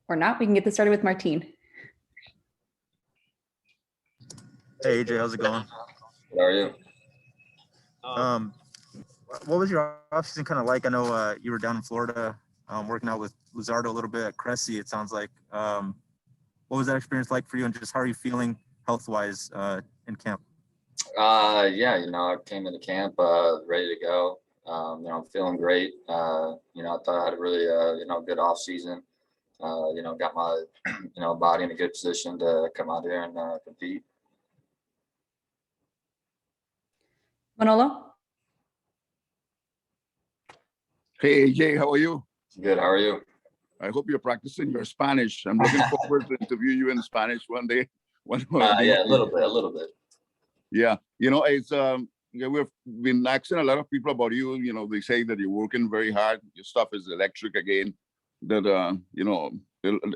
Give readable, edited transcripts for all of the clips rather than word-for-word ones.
Or not, we can get this started with Martin. Hey AJ, how's it going? How are you? What was your offseason kind of like? I know you were down in Florida working out with Luzardo a little bit at Cressy, it sounds like. What was that experience like for you, and just how are you feeling health-wise in camp? Yeah, I came into camp ready to go. I'm feeling great. I thought I had a really, good off season. Got my, body in a good position to come out here and compete. Manolo? Hey, AJ, how are you? Good. How are you? I hope you're practicing your Spanish. I'm looking forward to interview you in Spanish one day. Yeah, a little bit. Yeah, it's we've been asking a lot of people about you. They say that you're working very hard. Your stuff is electric again. That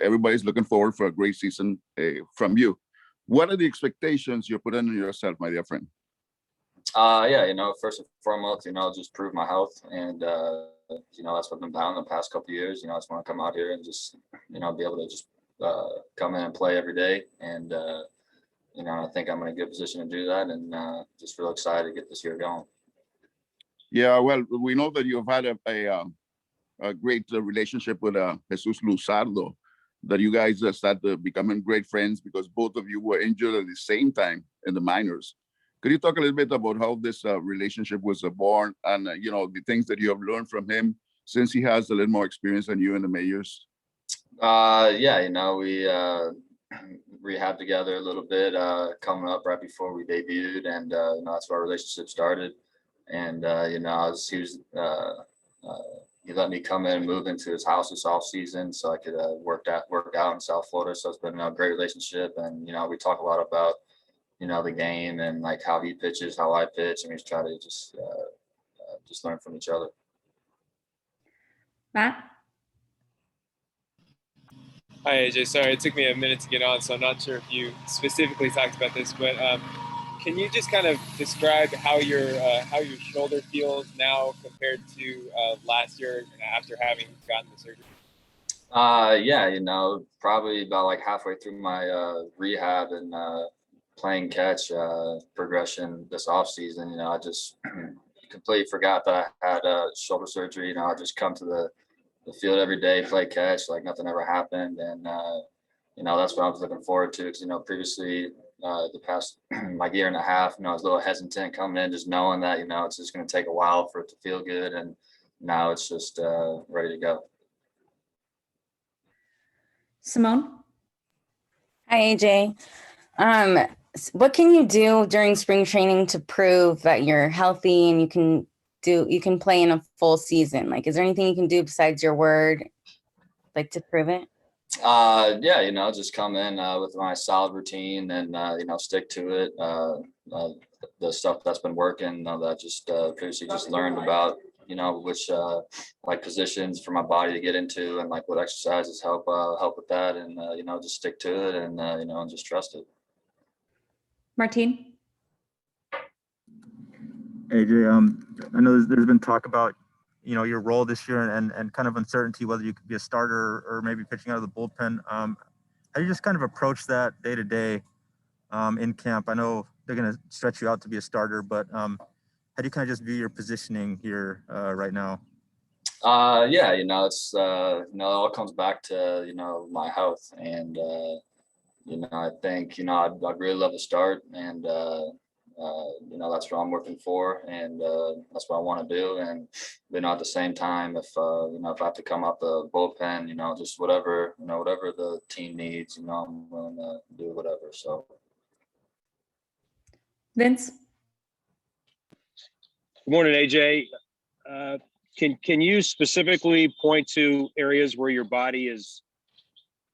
everybody's looking forward for a great season from you. What are the expectations you're putting on yourself, my dear friend? Yeah, first and foremost, just prove my health, and that's what I've been down the past couple of years. I just want to come out here and just be able to just come in and play every day, and I think I'm in a good position to do that, and just real excited to get this year going. Yeah, well, we know that you've had a great relationship with Jesus Luzardo, that you guys started becoming great friends because both of you were injured at the same time in the minors. Could you talk a little bit about how this relationship was born, and the things that you have learned from him since he has a little more experience than you in the majors? Yeah, we rehabbed together a little bit coming up right before we debuted, and that's where our relationship started. And he let me come in and move into his house this off season so I could work out in South Florida. So it's been a great relationship, and we talk a lot about the game and like how he pitches, how I pitch, and we try to just learn from each other. Matt? Hi AJ, sorry it took me a minute to get on, so I'm not sure if you specifically talked about this, but can you just kind of describe how your shoulder feels now compared to last year after having gotten the surgery? Yeah, probably about like halfway through my rehab and playing catch progression this off season. I just completely forgot that I had shoulder surgery. I just come to the field every day, play catch like nothing ever happened, and that's what I was looking forward to. Because previously the past like year and a half, I was a little hesitant coming in, just knowing that it's just going to take a while for it to feel good, and now it's just ready to go. Simone? Hi, AJ. What can you do during spring training to prove that you're healthy and you can play in a full season? Like, is there anything you can do besides your word, like to prove it? Yeah, just come in with my solid routine and stick to it. The stuff that's been working that I just previously just learned about, which like positions for my body to get into, and like what exercises help with that, and just stick to it, and and just trust it. Martin? AJ, I know there's been talk about your role this year and kind of uncertainty whether you could be a starter or maybe pitching out of the bullpen. How do you just kind of approach that day to day in camp? I know they're going to stretch you out to be a starter, but how do you kind of just view your positioning here right now? Yeah, it's it all comes back to my health, and I think I'd really love to start, and that's what I'm working for, and that's what I want to do. And at the same time, if if I have to come out the bullpen, just whatever whatever the team needs, I'm willing to do whatever. So, Vince? Good morning, AJ. Can you specifically point to areas where your body is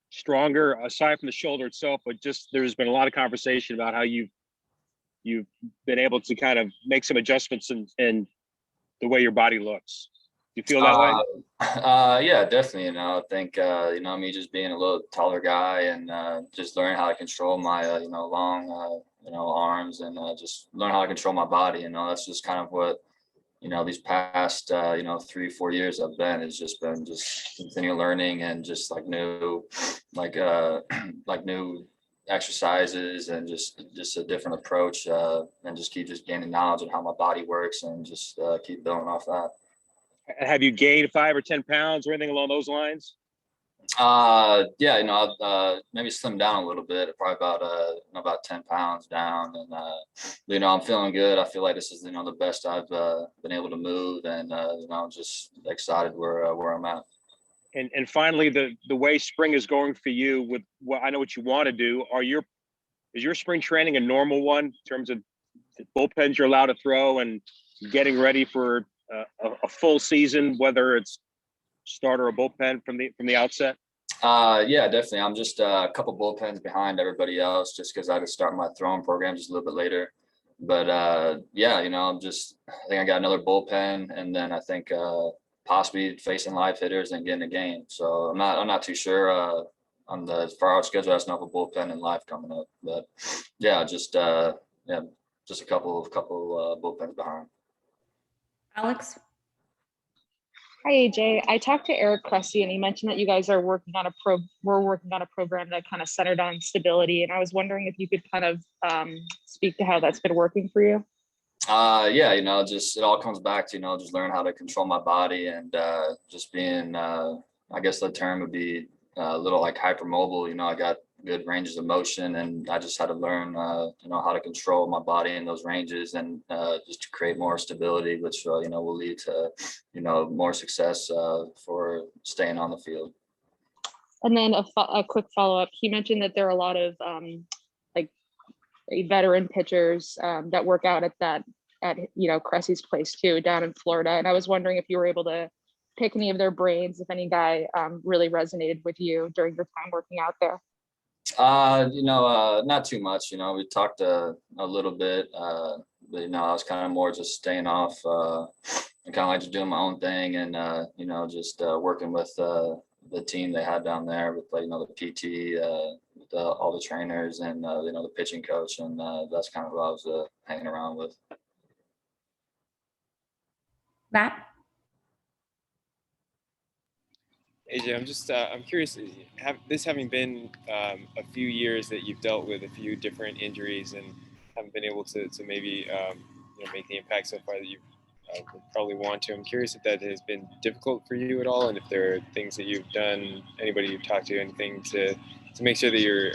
stronger, aside from the shoulder itself, but just there's been a lot of conversation about how you've been able to kind of make some adjustments in the way your body looks? Do you feel that way? Yeah, definitely. I think me just being a little taller guy and just learning how to control my long arms, and just learn how to control my body. That's just kind of what these past, 3-4 years I've been, it's just been just continual learning and just like new, like new exercises and just a different approach, and just keep just gaining knowledge of how my body works and just keep building off that. Have you gained 5 or 10 pounds or anything along those lines? Yeah, I'll maybe slim down a little bit, probably about 10 pounds down, and I'm feeling good. I feel like this is the best I've been able to move, and I'm just excited where I'm at. And finally, the way spring is going for you, with what I know what you want to do, is your spring training a normal one in terms of the bullpens you're allowed to throw and getting ready for a full season, whether it's starter or bullpen from the outset? Yeah, definitely. I'm just a couple bullpens behind everybody else, just because I had to start my throwing program just a little bit later. But yeah, I think I got another bullpen, and then I think possibly facing live hitters and getting a game. So I'm not too sure on the far out schedule. I just know have a bullpen and live coming up. But yeah, just a couple bullpens behind. Alex? Hi, AJ. I talked to Eric Cressy, and he mentioned that you guys are working on a program that kind of centered on stability. And I was wondering if you could kind of speak to how that's been working for you. Yeah, just it all comes back to just learn how to control my body and just being I guess the term would be a little like hypermobile. I got good ranges of motion, and I just had to learn how to control my body in those ranges, and just to create more stability, which will lead to more success for staying on the field. And then a quick follow-up. He mentioned that there are a lot of like veteran pitchers that work out at Cressy's place too, down in Florida. And I was wondering if you were able to pick any of their brains, if any guy really resonated with you during your time working out there. Not too much. We talked a little bit, but I was kind of more just staying off and kind of like just doing my own thing, and just working with the team they had down there with the PT, with all the trainers, and the pitching coach, and that's kind of what I was hanging around with. Matt? AJ, I'm curious, having been a few years that you've dealt with a few different injuries and haven't been able to maybe make the impact so far that you would probably want to. I'm curious if that has been difficult for you at all, and if there are things that you've done, anybody you've talked to, anything to make sure that you're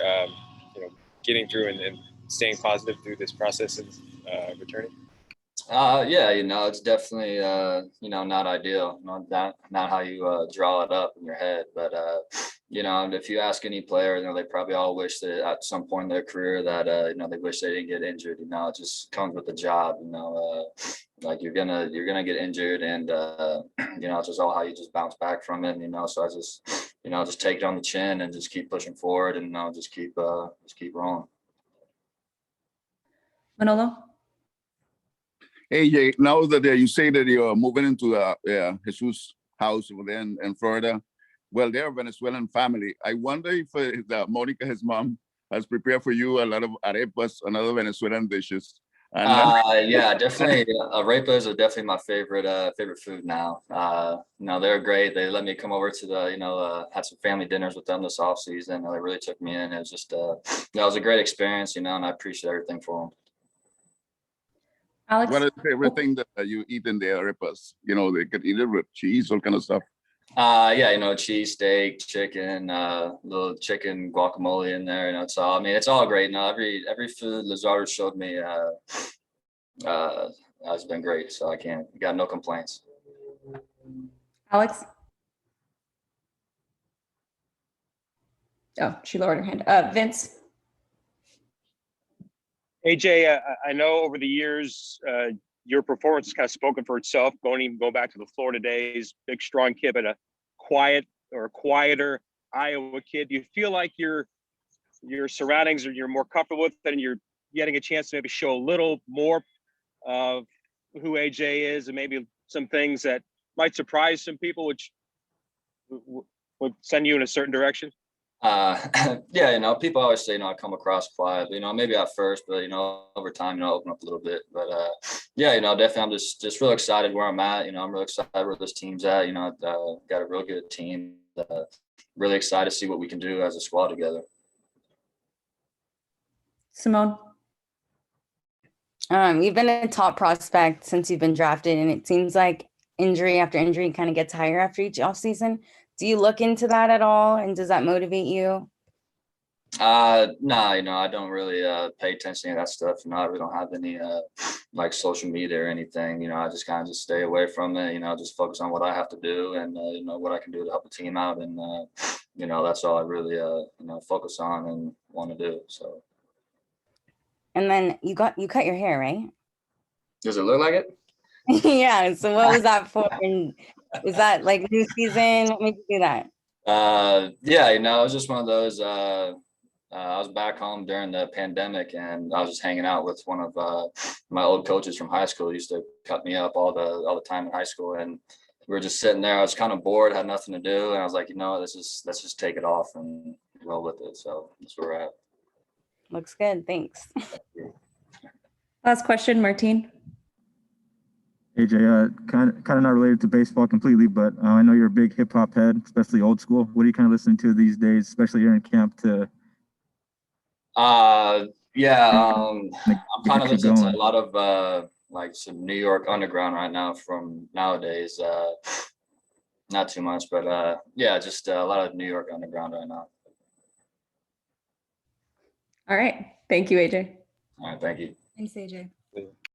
getting through and staying positive through this process of returning. Yeah, it's definitely not ideal, not how you draw it up in your head, but if you ask any player, they probably all wish that at some point in their career that they wish they didn't get injured. It just comes with the job. Like you're gonna get injured, and it's just all how you just bounce back from it. So I just take it on the chin and just keep pushing forward, and just keep rolling. Manolo? AJ, now that you say that you're moving into Jesus' house over there in Florida, well, they're a Venezuelan family. I wonder if Monica, his mom, has prepared for you a lot of arepas and other Venezuelan dishes. And yeah, definitely. Arepas are definitely my favorite food now. They're great. They let me come over to had some family dinners with them this off season. They really took me in. It was just it was a great experience, and I appreciate everything for them. Alex? what is the favorite thing that you eat in the arepas? They could eat it with cheese, all kind of stuff. Yeah, cheese, steak, chicken, little chicken guacamole in there. It's all great. Every food Luzardo showed me has been great. So I got no complaints. Alex? Oh, she lowered her hand. Vince? AJ, I know over the years, your performance has kind of spoken for itself. Going back to the Florida days, big, strong kid, but a quieter Iowa kid. Do you feel like your surroundings, or you're more comfortable with it, and you're getting a chance to maybe show a little more of who AJ is, and maybe some things that might surprise some people, which would send you in a certain direction? Yeah, people always say, I come across quiet, maybe at first, but, over time, open up a little bit. But yeah, definitely I'm just real excited where I'm at. I'm real excited where this team's at. Got a real good team. Really excited to see what we can do as a squad together. Simone. You've been a top prospect since you've been drafted, and it seems like injury after injury kind of gets higher after each offseason. Do you look into that at all, and does that motivate you? Nah, I don't really pay attention to that stuff. I really don't have any like social media or anything. I just kind of just stay away from it. Just focus on what I have to do and what I can do to help the team out, and that's all I really focus on and want to do. So. And then you cut your hair, right? Does it look like it? Yeah. So what was that for? And is that like new season? What made you do that? Yeah, it was just one of those. I was back home during the pandemic, and I was just hanging out with one of my old coaches from high school. He used to cut me up all the time in high school, and we were just sitting there. I was kind of bored, had nothing to do, and I was like, let's just take it off and roll with it. So that's where we're at. Looks good. Thanks. Last question, Martine. AJ, kind of not related to baseball completely, but I know you're a big hip hop head, especially old school. What are you kind of listening to these days, especially here in camp? Yeah, I'm kind of listening to a going. lot of like some New York underground right now from nowadays. Not too much, but yeah, just a lot of New York underground right now. All right. Thank you, AJ. All right, thank you. Thanks, AJ.